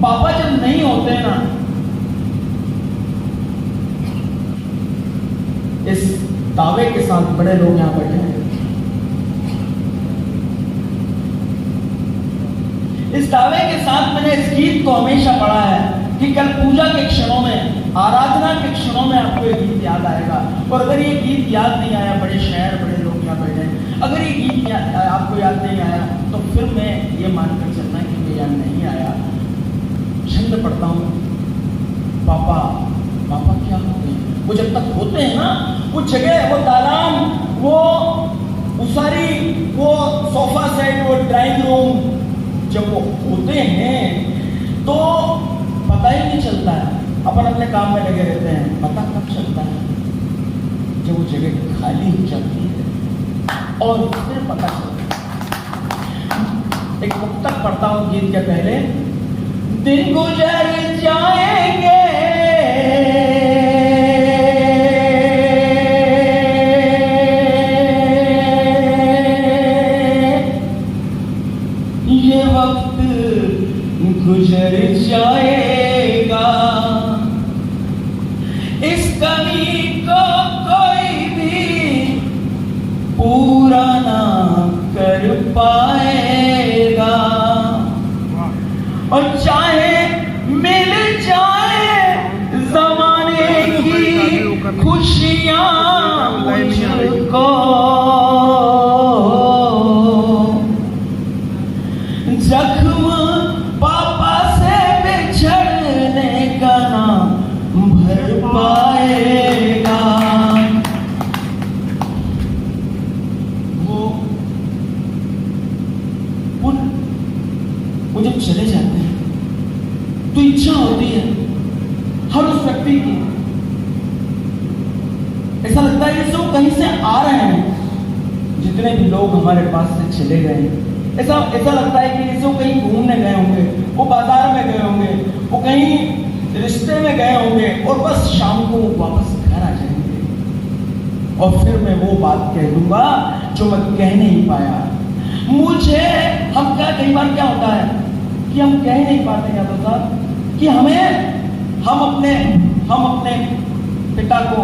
पापा जब नहीं होते ना, इस दावे के साथ बड़े लोग यहां बैठे हैं, इस दावे के साथ मैंने इस गीत को हमेशा पढ़ा है कि कल पूजा के क्षणों में, आराधना के क्षणों में आपको ये गीत याद आएगा। और अगर ये गीत याद नहीं आया, बड़े शहर बड़े लोग यहाँ बैठे हैं, अगर ये गीत आपको याद नहीं आया तो फिर मैं ये मानकर चलना कि मुझे याद नहीं आया। छंद पढ़ता हूँ, पापा पापा क्या होते हैं, वो जब तक होते हैं ना, वो जगह, वो दालान, वो सारी, वो सोफा सेट, वो ड्राइंग रूम, जब वो होते हैं तो पता ही नहीं चलता है, अपन अपने काम में लगे रहते हैं। पता कब चलता है, जब वो जगह खाली हो जाती है और फिर पता चलता है। एक मुक्तक पढ़ता हूं गीत के पहले। दिन गुजर जाएंगे, ये वक्त गुजर जाएगा, इस कमी को कोई भी पूरा ना कर पाएगा, और चाहे मिल जाए जमाने की खुशियां मुझको, जख्म पापा से बिछड़ने का ना भर पाएगा। वो जब चले जाते हैं तो इच्छा होती है हर उस व्यक्ति की, ऐसा लगता है जैसे वो कहीं से आ रहे हैं। जितने भी लोग हमारे पास से चले गए, ऐसा लगता है कि जैसे वो कहीं घूमने गए होंगे, वो बाजार में गए होंगे, वो कहीं रिश्ते में गए होंगे और बस शाम को वापस घर आ जाएंगे। और फिर मैं वो बात कह दूंगा जो मैं कह नहीं पाया। मुझे हम क्या, कई बार क्या होता है कि हम कह नहीं पाते हैं तो साहब कि हम अपने पिता को,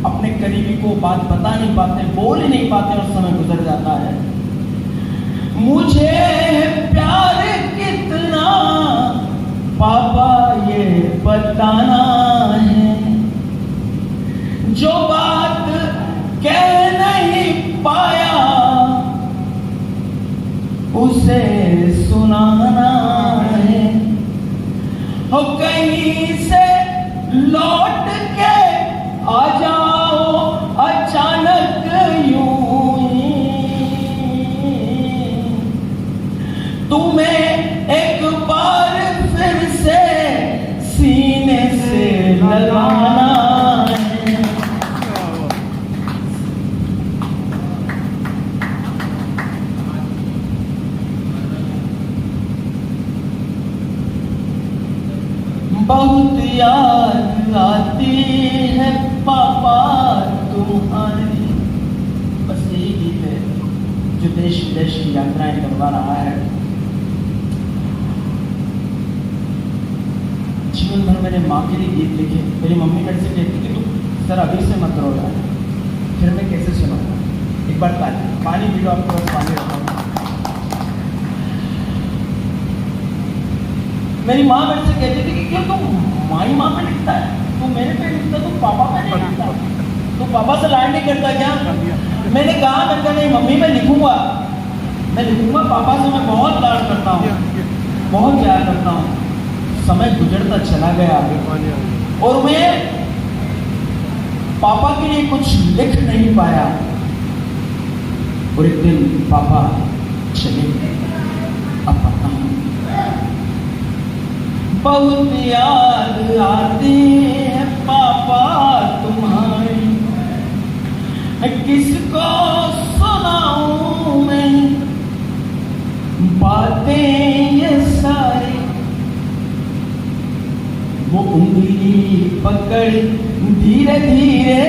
अपने करीबी को बात बता नहीं पाते, बोल ही नहीं पाते और समय गुजर जाता है। मुझे प्यार कितना पापा ये बताना है, जो बात कह नहीं पाया उसे सुनाना है। हो कहीं से लौट के आ जाओ अचानक यूं ही, तुम्हें एक बार फिर से सीने से लगाना है। बहुत याद आती है पापा तुम्हारी। बस यही गीत है जो देश विदेश की यात्राएं करवा रहा है। जीवन भर मैंने माँ के लिए गीत लिखे। मेरी मम्मी मेरे से कहती कि तू सर अभी से मत रो यार, फिर मैं कैसे सुनाऊंगा। एक बार पानी पी लो, आपके पास पानी रखा। मेरी माँ मेरे से कहती थी कि क्यों तुम माई माँ पे लिखता है, तू मेरे पे लिखता, तू पापा पे नहीं लिखता, तू पापा से लाड नहीं करता क्या? मैंने कहा नहीं मम्मी मैं लिखूंगा पापा से मैं बहुत लाड करता हूँ, बहुत प्यार करता हूँ। समय गुजरता चला गया और मैं पापा के लिए कुछ लिख नहीं पाया। और एक दिन पापा चले गए। अब पता हूँ बहुत याद आती है पापा तुम्हारी, किसको सुनाऊं मैं बातें ये सारी। वो उंगली पकड़ धीरे धीरे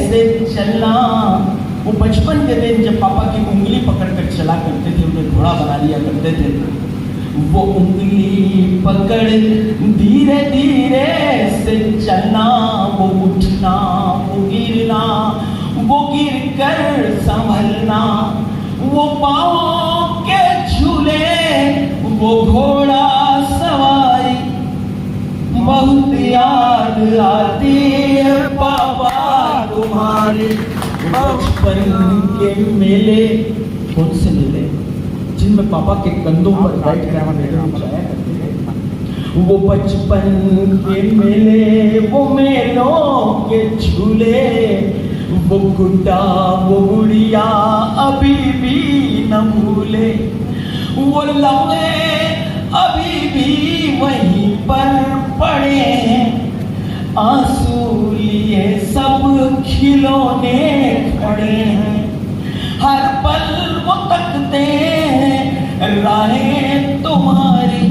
से चलना, वो बचपन के दिन जब पापा की उंगली पकड़ कर चला करते थे, उन्हें घोड़ा बना लिया करते थे। वो उंगली पकड़ पकड़ धीरे धीरे से चलना, वो उठना, वो गिरना, वो गिर कर संभलना, वो पाँव के झूले, वो घोड़ा सवारी, बहुत याद आती है पापा तुम्हारे। बचपन के मेले, कौन से मेले जिनमें पापा के कंधों पर बैठ कर हम मेले में जाया करते थे। वो बचपन के मेले, वो मेलों के झूले, वो गुड्डा वो गुड़िया अभी भी न भूले। वो लम्हे अभी भी वहीं पर पड़े हैं, आंसू लिए सब खिलौने खड़े हैं। हर पल वो तकते हैं राहें तुम्हारी,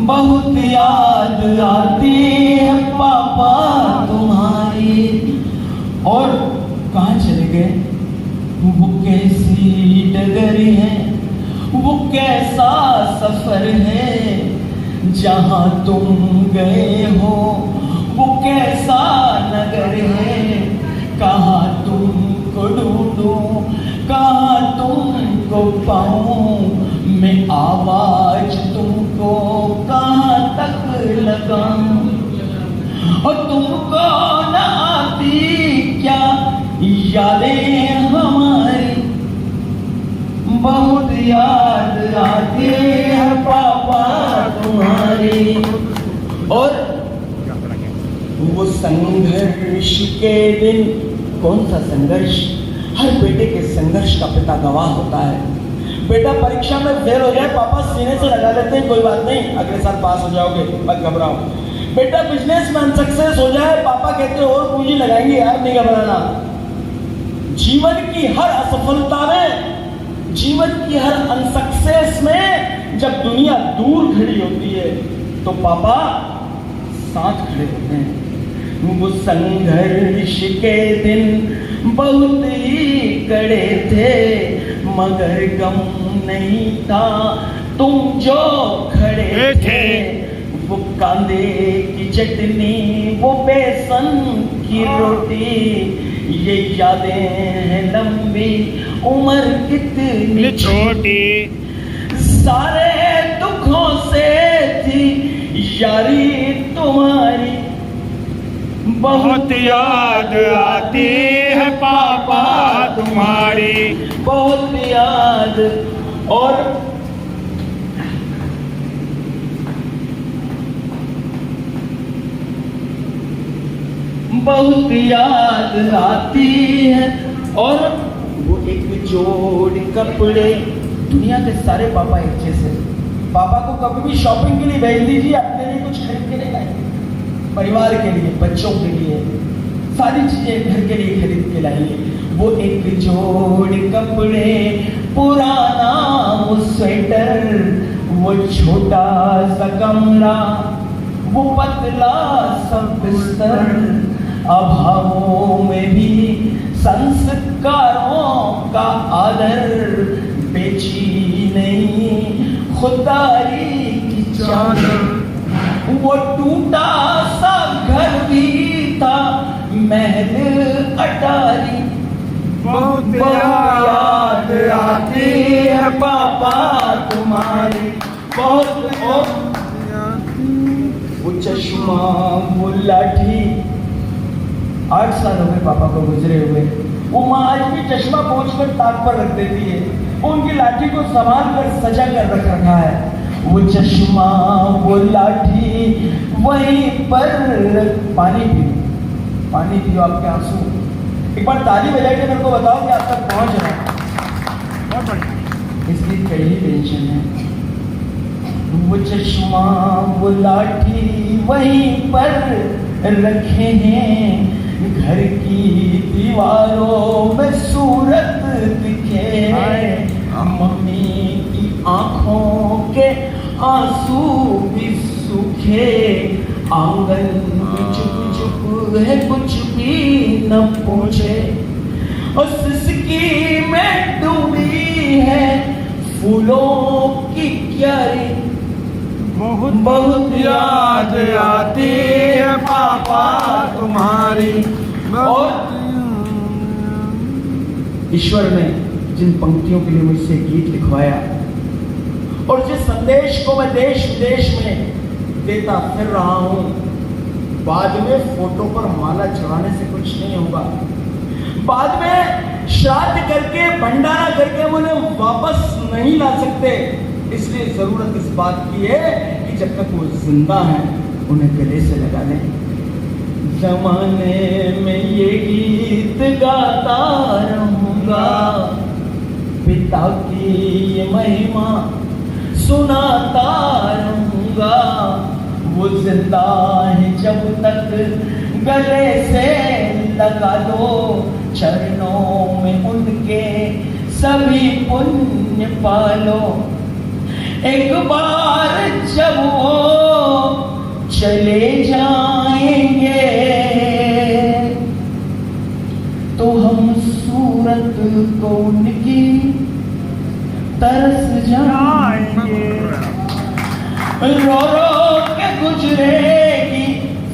बहुत याद आती है पापा तुम्हारी। और कहाँ चले गए? वो कैसी डगर है, वो कैसा सफर है, जहाँ तुम गए हो वो कैसा नगर है। कहाँ तुमको ढूंढूं, कहाँ तुमको पाऊं, मैं आवाज तुमको कहाँ तक लगाऊं। और तुमको न आती क्या यादें हमारी, बहुत याद आती है पापा तुम्हारी। और वो संघर्ष के दिन, कौन सा संघर्ष? हर बेटे के संघर्ष का पिता गवाह होता है। बेटा परीक्षा में फेल हो जाए, पापा सीने से लगा लेते हैं, कोई बात नहीं अगले साल पास हो जाओगे, मत घबराओ। बेटा बिजनेस में अनसक्सेस हो जाए, पापा कहते हैं और पूंजी लगाएंगे यार, नहीं घबराना। जीवन की हर असफलता में, जीवन की हर अनसक्सेस में जब दुनिया दूर खड़ी होती है तो पापा साथ खड़े होते हैं। वो संघर्ष के दिन बहुत ही कड़े थे, मगर गम नहीं था तुम जो खड़े थे। वो कांदे की चटनी, वो बेसन की रोटी, ये यादें हैं लंबी उम्र कितनी छोटी। सारे दुखों से थी यारी तुम्हारी, बहुत याद आती है पापा तुम्हारी, बहुत याद। और बहुत याद आती है। और वो एक जोड़ कपड़े, दुनिया के सारे पापा एक जैसे। पापा को कभी भी शॉपिंग के लिए भेज दीजिए, अपने लिए कुछ खरीद के नहीं लाएंगे, परिवार के लिए, बच्चों के लिए, सारी चीजें घर के लिए खरीद के लाइए। वो एक जोड़ कपड़े, पुराना वो स्वेटर, वो छोटा सा कमरा, वो पतला सा बिस्तर, अभावों में भी संस्कारों का आदर, बेची नहीं खुदारी की चादर। वो टूटा सा घर भी था, महल अटारी, बहुत याद आती है पापा तुम्हारी, बहुत। वो चश्मा वो लाठी, 8 साल हो गए पापा को गुजरे हुए। वो माँ आज भी चश्मा पोंछ कर ताक पर रख देती है, उनकी लाठी को संभाल कर सजा कर रख रखा है। वो चश्मा वो लाठी वहीं पर। पानी पियो आपके आंसू। एक बार ताली बजा के मेरे को बताओ कि आप तक पहुंच रहा है। इसकी कई टेंशन है। वो चश्मा वो लाठी वहीं पर रखे हैं, घर की दीवारों में सूरत दिखे। मम्मी की आंखों के आंसू भी सूखे, आंगन में चुप चुप है कुछ भी न पूछे। और सिसकी में डूबी है फूलों की क्यारी, बहुत याद आती है पापा तुम्हारी। और ईश्वर ने जिन पंक्तियों के लिए मुझसे गीत लिखवाया और जिस संदेश को मैं देश विदेश में देता फिर रहा हूं, बाद में फोटो पर माला चढ़ाने से कुछ नहीं होगा। बाद में श्राद्ध करके भंडारा करके मुझे वापस नहीं ला सकते। इसलिए जरूरत इस बात की है कि जब तक वो जिंदा हैं उन्हें गले से लगा लें। जमाने में ये गीत गाता रहूंगा, पिता की ये महिमा सुनाता रहूंगा। वो जिंदा है जब तक गले से लगा दो, चरणों में उनके सभी पुण्य पालो। एक बार जब वो चले जाएंगे तो हम सूरत को उनकी तरस जाएंगे। रो रो के गुजरेगी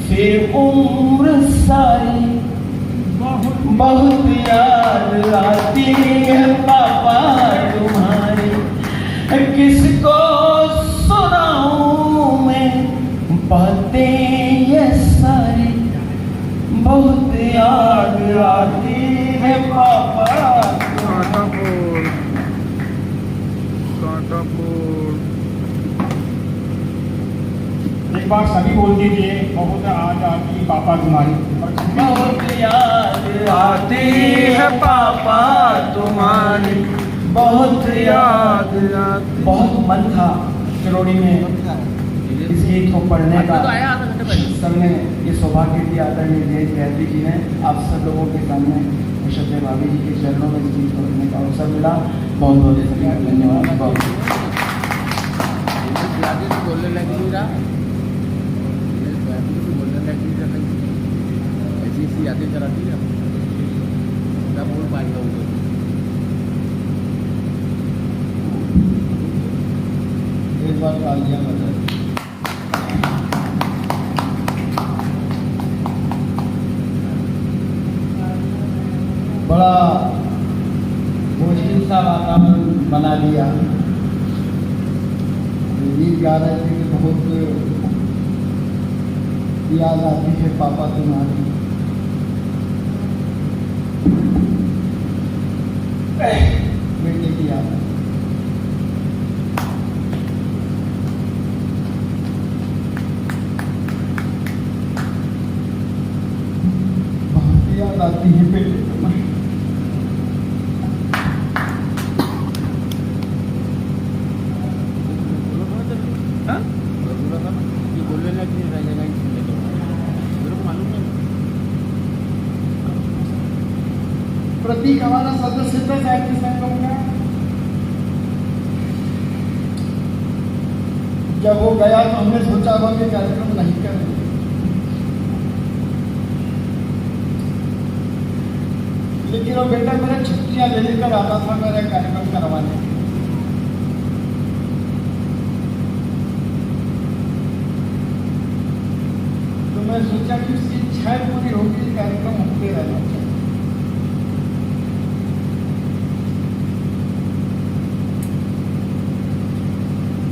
फिर उम्र सारी, बहुत याद आती है पापा तुम्हारी। किसको सुनाऊं मैं बातें ये सारी, बहुत याद आती है पापा। एक बार सभी बोल दीजिए, बहुत याद आती पापा तुम्हारी। बहुत याद आती है पापा तुम्हारी, बहुत याद आती। बहुत मन था किरोड़ी में इस गीत को पढ़ने का। सबने ये सौभाग्य दिया आदरणीय जयेश गैत्री जी ने आप सब लोगों के सामने शब्द भाभी जी के चरणों में इस गीत को पढ़ने का अवसर मिला। बहुत बहुत धन्यवाद। बोलने लगी ऐसी यादें कराती है, क्या बोल पाएगा वो। एक बार तालियां बजाएं। बड़ा मुश्किल सा वातावरण बना दिया। गीत गा रहे थे कि बहुत याद आती है पापा तुम्हारी। बेटे की याद बहुत याद आती है बेटे तुम्हारी। बोलने लगी रहेगा इसमें तो मेरे को मालूम नहीं। प्रतीक हमारा सदस्य था साहित्य संगम का। जब वो गया तो हमने सोचा हुआ कि कार्यक्रम नहीं करेंगे, लेकिन वो बेटा मेरा छुट्टियां ले लेकर आता था मेरा कार्यक्रम करवाने। तो मैं सोचा कि उसकी इच्छाएं पूरी होगी, कार्यक्रम होते रहना चाहिए।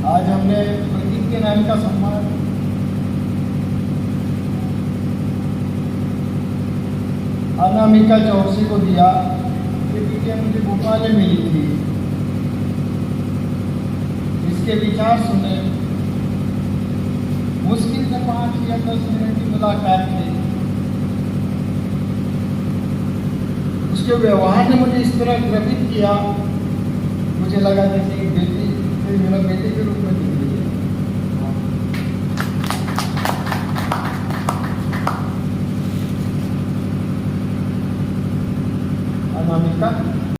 आज हमने प्रतीक के नाम का सम्मान अनामिका चौरसी को दिया। ये वीडियो मुझे भोपाल में मिली थी। इसके विचार सुने, मुश्किल से 5 या 10 मिनट की मुलाकात थी। उसके व्यवहार ने मुझे इस तरह द्रवित किया, मुझे लगा जैसे एक बेटी मेरा बेटे के रूप में